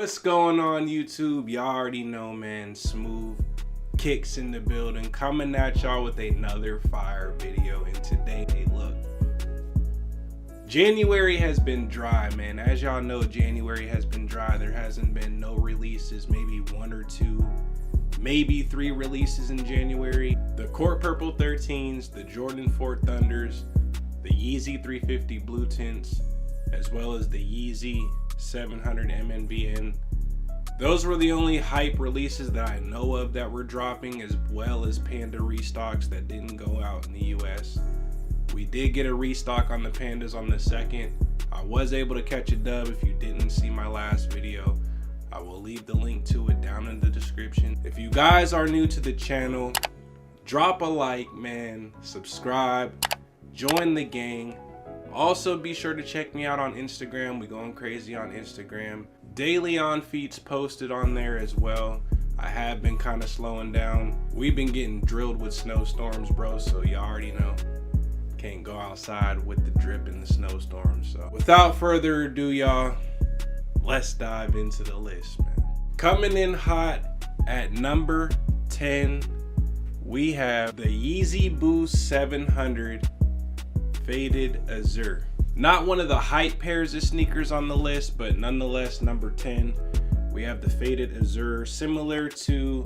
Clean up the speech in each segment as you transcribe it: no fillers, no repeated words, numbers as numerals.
What's going on YouTube? Y'all already know, man. Smoove Kicks in the building, coming at y'all with another fire video. And today, hey, look, January has been dry, man. As y'all know, January has been dry. There hasn't been no releases, maybe one or two, maybe three releases in January. The Court Purple 13s, the Jordan 4 Thunders, the Yeezy 350 Blue Tints, as well as the Yeezy 700 MNBN. Those were the only hype releases that I know of that were dropping, as well as Panda restocks that didn't go out in the US. We did get a restock on the Pandas on the 2nd. I was able to catch a dub. If you didn't see my last video, I will leave the link to it down in the description. If you guys are new to the channel, drop a like, man, subscribe, join the gang. Also, be sure to check me out on Instagram. We going crazy on Instagram. Daily on feeds posted on there as well. I have been kind of slowing down. We've been getting drilled with snowstorms, bro, so you already know. Can't go outside with the drip in the snowstorms. So without further ado, y'all, let's dive into the list, man. Coming in hot at number 10, we have the Yeezy Boost 700 Faded Azure. Not one of the hype pairs of sneakers on the list, but nonetheless, number 10, we have the Faded Azure. Similar to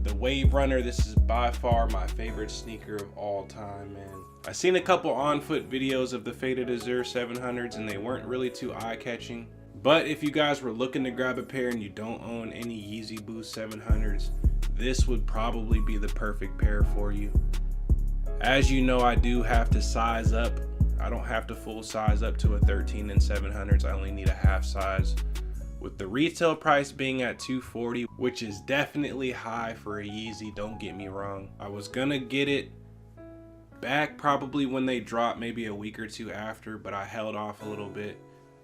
the Wave Runner, this is by far my favorite sneaker of all time, man. I've seen a couple on-foot videos of the Faded Azure 700s, and they weren't really too eye-catching. But if you guys were looking to grab a pair and you don't own any Yeezy Boost 700s, this would probably be the perfect pair for you. As you know, I do have to size up. I don't have to full size up to a 13 and 700s. I only need a half size. With the retail price being at $240, which is definitely high for a Yeezy, don't get me wrong. I was gonna get it back probably when they drop, maybe a week or two after, but I held off a little bit.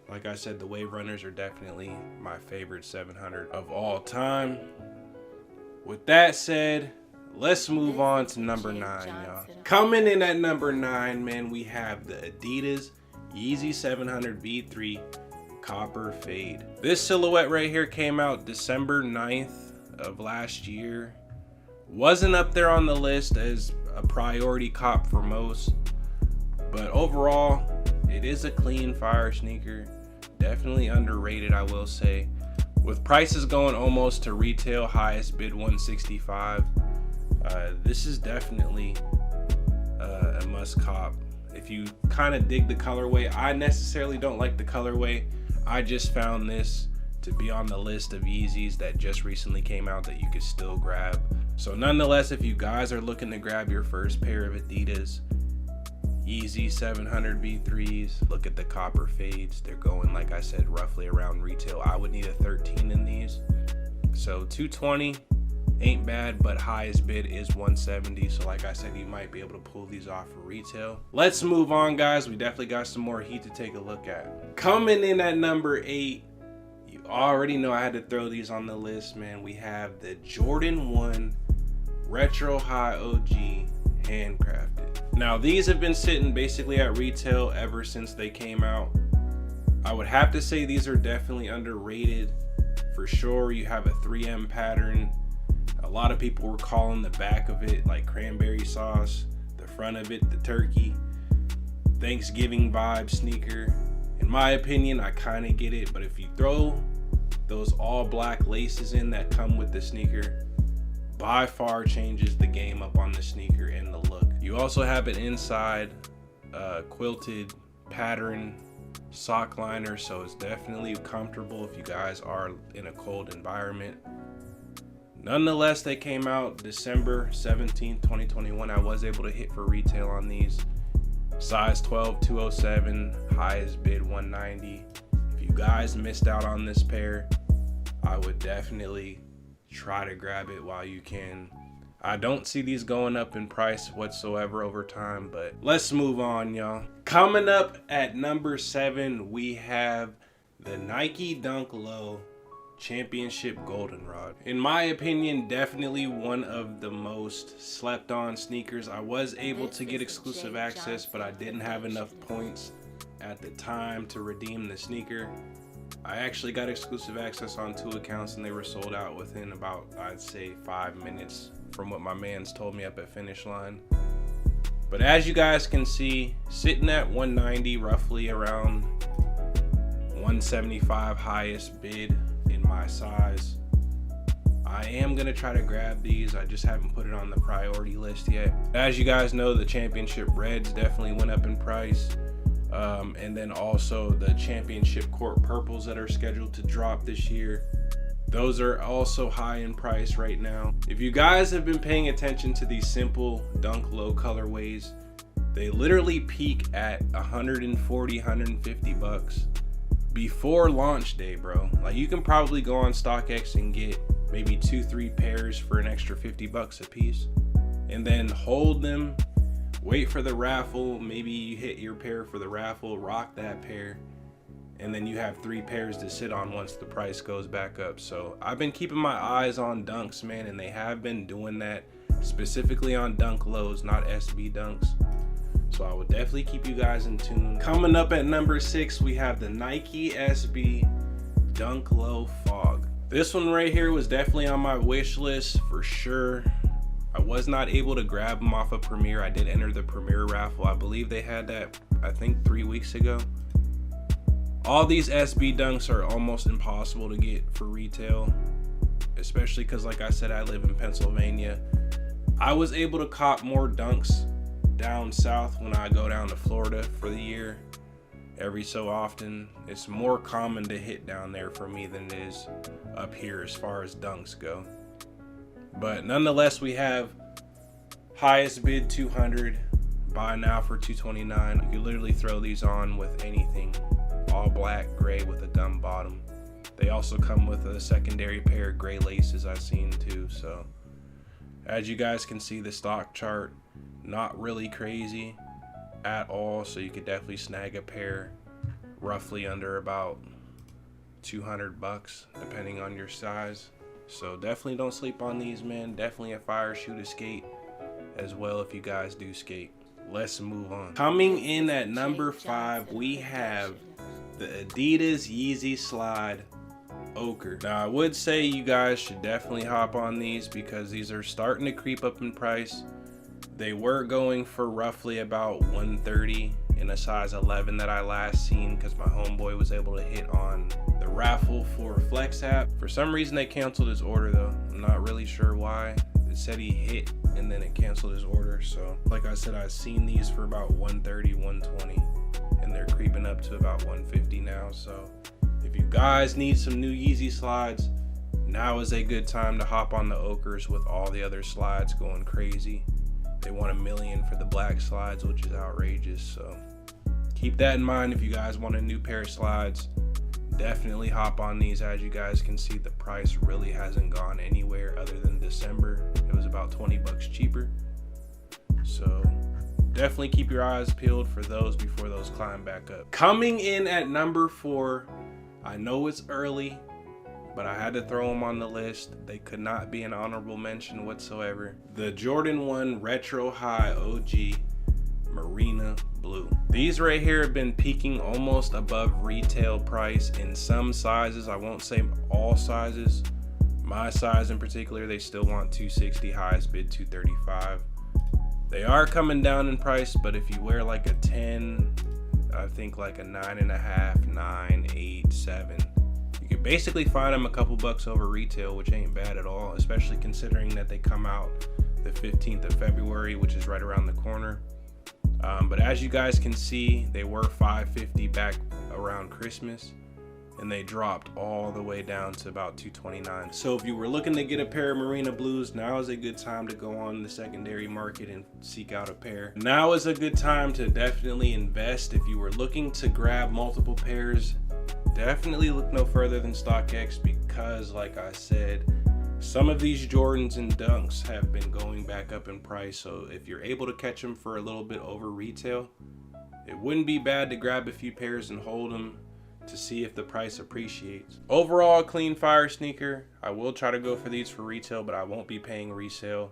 Like I said, the Wave Runners are definitely my favorite 700 of all time. With that said, let's move on to number 9, y'all. Coming in at number 9, man, we have the Adidas Yeezy 700 V3 Copper Fade. This silhouette right here came out December 9th of last year. Wasn't up there on the list as a priority cop for most, but overall, it is a clean fire sneaker. Definitely underrated, I will say. With prices going almost to retail, highest bid 165. This is definitely a must cop. If you kind of dig the colorway, I necessarily don't like the colorway. I just found this to be on the list of Yeezys that just recently came out that you could still grab. So nonetheless, if you guys are looking to grab your first pair of Adidas Yeezy 700 V3s, look at the copper fades. They're going, like I said, roughly around retail. I would need a 13 in these. So 220 ain't bad, but highest bid is 170. So like I said, you might be able to pull these off for retail. Let's move on, guys. We definitely got some more heat to take a look at. Coming in at number 8, you already know I had to throw these on the list, man. We have the Jordan 1 Retro High OG handcrafted. Now these have been sitting basically at retail ever since they came out. I would have to say these are definitely underrated for sure. You have a 3M pattern. A lot of people were calling the back of it like cranberry sauce, the front of it the turkey. Thanksgiving vibe sneaker. In my opinion, I kind of get it, but if you throw those all black laces in that come with the sneaker, by far changes the game up on the sneaker and the look. You also have an inside quilted pattern sock liner, so it's definitely comfortable if you guys are in a cold environment. Nonetheless, they came out December 17th, 2021. I was able to hit for retail on these. Size 12, 207, highest bid 190. If you guys missed out on this pair, I would definitely try to grab it while you can. I don't see these going up in price whatsoever over time, but let's move on, y'all. Coming up at number 7, we have the Nike Dunk Low Championship Goldenrod. In my opinion, definitely one of the most slept on sneakers. I was able to get exclusive access, but I didn't have enough points at the time to redeem the sneaker. I actually got exclusive access on 2 accounts and they were sold out within about, I'd say, 5 minutes from what my man's told me up at Finish Line. But as you guys can see, sitting at 190, roughly around 175 highest bid in my size. I am gonna try to grab these. I just haven't put it on the priority list yet. As you guys know, the championship reds definitely went up in price. And then also the championship court purples that are scheduled to drop this year. Those are also high in price right now. If you guys have been paying attention to these simple Dunk Low colorways, they literally peak at 140, 150 bucks before launch day, bro. Like, you can probably go on StockX and get maybe 2-3 pairs for an extra 50 bucks a piece, and then hold them, wait for the raffle. Maybe you hit your pair for the raffle, rock that pair, and then you have 3 pairs to sit on once the price goes back up. So I've been keeping my eyes on dunks, man, and they have been doing that, specifically on Dunk Lows, not SB dunks. So I would definitely keep you guys in tune. Coming up at number 6, we have the Nike SB Dunk Low Fog. This one right here was definitely on my wish list for sure. I was not able to grab them off of Premier. I did enter the Premier raffle. I believe they had that, I think, 3 weeks ago. All these SB dunks are almost impossible to get for retail, especially because, like I said, I live in Pennsylvania. I was able to cop more dunks down south when I go down to Florida for the year. Every so often, it's more common to hit down there for me than it is up here as far as dunks go. But nonetheless, we have highest bid 200, buy now for 229. You can literally throw these on with anything, all black, gray with a gum bottom. They also come with a secondary pair of gray laces I've seen too. So as you guys can see, the stock chart, not really crazy at all, so you could definitely snag a pair roughly under about 200 bucks depending on your size. So definitely don't sleep on these, man. Definitely a fire shoe to skate as well if you guys do skate. Let's move on. Coming in at number 5, we have the Adidas Yeezy Slide Ochre. Now I would say you guys should definitely hop on these because these are starting to creep up in price. They were going for roughly about 130 in a size 11 that I last seen because my homeboy was able to hit on the raffle for Flex app. For some reason they canceled his order though. I'm not really sure why. It said he hit and then it canceled his order. So like I said, I've seen these for about 130, 120, and they're creeping up to about 150 now. So if you guys need some new Yeezy slides, now is a good time to hop on the Ochres with all the other slides going crazy. They want $1 million for the black slides, which is outrageous. So keep that in mind if you guys want a new pair of slides. Definitely hop on these. As you guys can see, the price really hasn't gone anywhere other than December. It was about 20 bucks cheaper. So definitely keep your eyes peeled for those before those climb back up. Coming in at number 4, I know it's early, but I had to throw them on the list. They could not be an honorable mention whatsoever. The Jordan 1 Retro High OG Marina Blue. These right here have been peaking almost above retail price in some sizes. I won't say all sizes. My size in particular, they still want 260, highest bid 235. They are coming down in price, but if you wear like a 10, I think like a 9.5, 9, 8, 7, you can basically find them a couple bucks over retail, which ain't bad at all, especially considering that they come out the 15th of February, which is right around the corner. But as you guys can see, they were $550 back around Christmas, and they dropped all the way down to about $229. So if you were looking to get a pair of Marina Blues, now is a good time to go on the secondary market and seek out a pair. Now is a good time to definitely invest. If you were looking to grab multiple pairs, definitely look no further than StockX, because like I said, some of these Jordans and Dunks have been going back up in price. So if you're able to catch them for a little bit over retail, it wouldn't be bad to grab a few pairs and hold them to see if the price appreciates. Overall, clean fire sneaker. I will try to go for these for retail, but I won't be paying resale.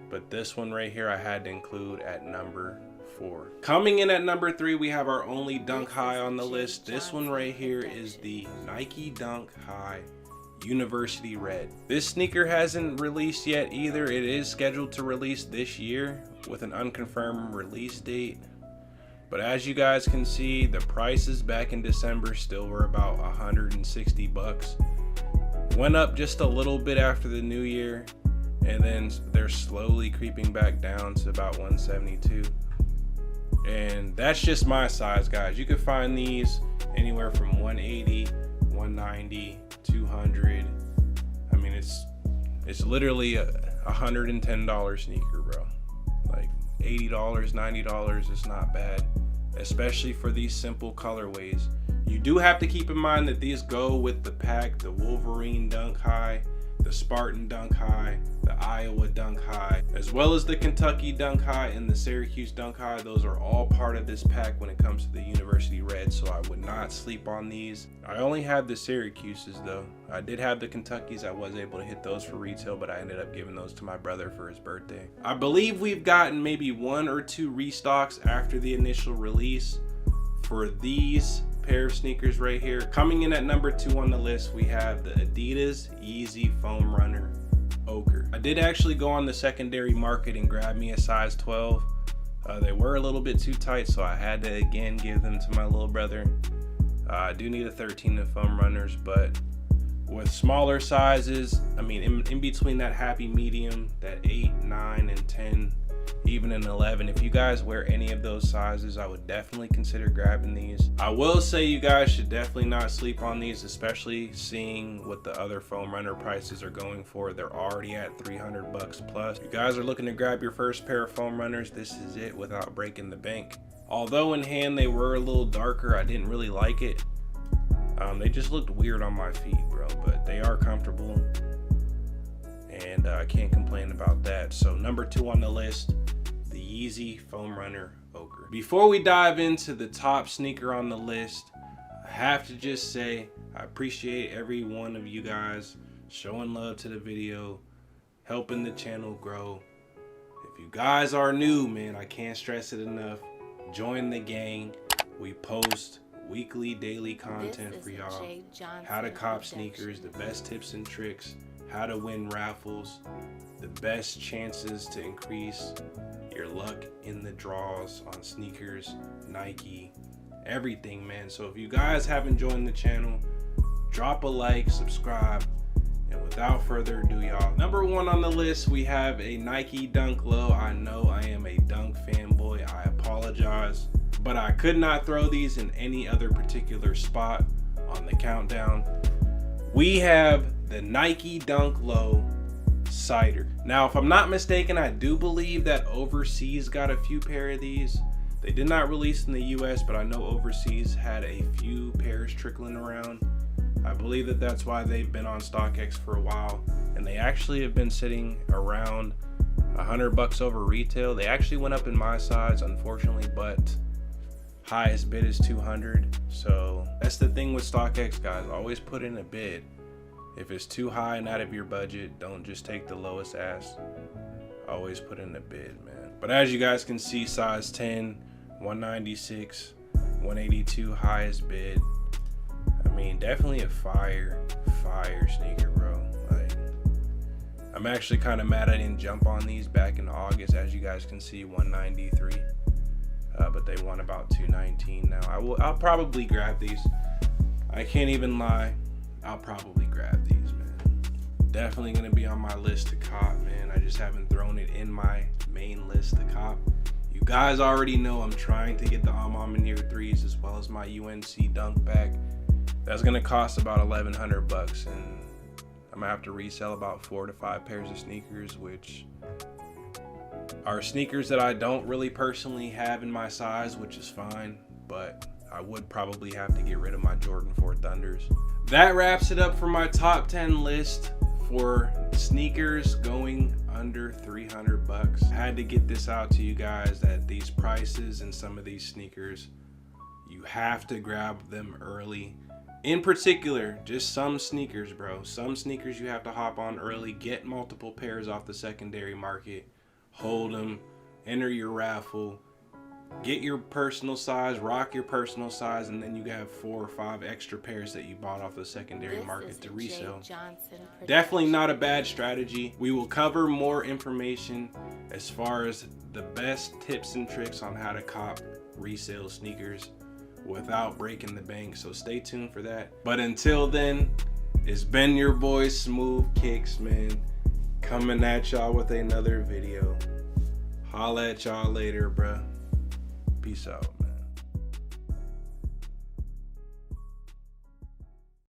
But this one right here I had to include at number 4. Coming in at number 3, we have our only Dunk High on the list. This one right here is the Nike Dunk High University Red. This sneaker hasn't released yet either. It is scheduled to release this year with an unconfirmed release date. But as you guys can see, the prices back in December still were about 160 bucks. Went up just a little bit after the new year, and then they're slowly creeping back down to about 172. And that's just my size, guys. You can find these anywhere from 180, 190, 200. I mean, it's literally a $110 sneaker, bro. Like $80, $90 is not bad, especially for these simple colorways. You do have to keep in mind that these go with the pack: the Wolverine Dunk High, the Spartan Dunk High, the Iowa Dunk High, as well as the Kentucky Dunk High and the Syracuse Dunk High. Those are all part of this pack when it comes to the University Red, so I would not sleep on these. I only have the Syracuses though. I did have the Kentuckys. I was able to hit those for retail, but I ended up giving those to my brother for his birthday. I believe we've gotten maybe 1 or 2 restocks after the initial release for these pair of sneakers right here. Coming in at number 2 on the list, we have the Adidas Yeezy Foam Runner Ochre. I did actually go on the secondary market and grab me a size 12. They were a little bit too tight, so I had to again give them to my little brother. I do need a 13 in foam runners, but with smaller sizes, I mean in between that happy medium, that 8, 9, and 10, even an 11, if you guys wear any of those sizes, I would definitely consider grabbing these. I will say you guys should definitely not sleep on these, especially seeing what the other foam runner prices are going for. They're already at 300 bucks plus. If you guys are looking to grab your first pair of foam runners, this is it without breaking the bank. Although in hand they were a little darker, I didn't really like it. They just looked weird on my feet, bro, but they are comfortable, and I can't complain about that. So number 2 on the list, the Yeezy Foam Runner Ochre. Before we dive into the top sneaker on the list, I have to just say I appreciate every one of you guys showing love to the video, helping the channel grow. If you guys are new, man, I can't stress it enough. Join the gang. We post weekly, daily content for y'all. How to cop sneakers, the best tips and tricks, how to win raffles, the best chances to increase your luck in the draws on sneakers, Nike, everything, man. So if you guys haven't joined the channel, drop a like, subscribe, and without further ado, y'all, number 1 on the list, we have a Nike Dunk Low. I know I am a Dunk fanboy. I apologize, but I could not throw these in any other particular spot on the countdown. We have the Nike Dunk Low Cider. Now, if I'm not mistaken, I do believe that overseas got a few pair of these. They did not release in the US, but I know overseas had a few pairs trickling around. I believe that that's why they've been on StockX for a while, and they actually have been sitting around 100 bucks over retail. They actually went up in my size, unfortunately, but highest bid is 200. So that's the thing with StockX, guys. Always put in a bid. If it's too high and out of your budget, don't just take the lowest ask. Always put in a bid, man. But as you guys can see, size 10, 196, 182 highest bid. I mean, definitely a fire sneaker, bro. Like, I'm actually kind of mad I didn't jump on these back in August. As you guys can see, 193. But they won about 219 now. I'll probably grab these. I can't even lie. I'll probably grab these, man. Definitely gonna be on my list to cop, man. I just haven't thrown it in my main list to cop. You guys already know I'm trying to get the Almamineer 3s as well as my UNC Dunk back. That's gonna cost about 1,100 bucks, and I'm gonna have to resell about 4 to 5 pairs of sneakers, which are sneakers that I don't really personally have in my size, which is fine, but I would probably have to get rid of my Jordan 4 Thunders. That wraps it up for my top 10 list for sneakers going under 300 bucks. I had to get this out to you guys that these prices and some of these sneakers, you have to grab them early. In particular, just some sneakers, bro. Some sneakers you have to hop on early, get multiple pairs off the secondary market, hold them, enter your raffle, Get your personal size, rock your personal size, and then you have 4 or 5 extra pairs that you bought off the secondary market to resell. Definitely not a bad strategy. We will cover more information as far as the best tips and tricks on how to cop resale sneakers without breaking the bank, so stay tuned for that. But until then, it's been your boy Smoove Kicks, man, coming at y'all with another video. Holla at y'all later, bruh. Peace out.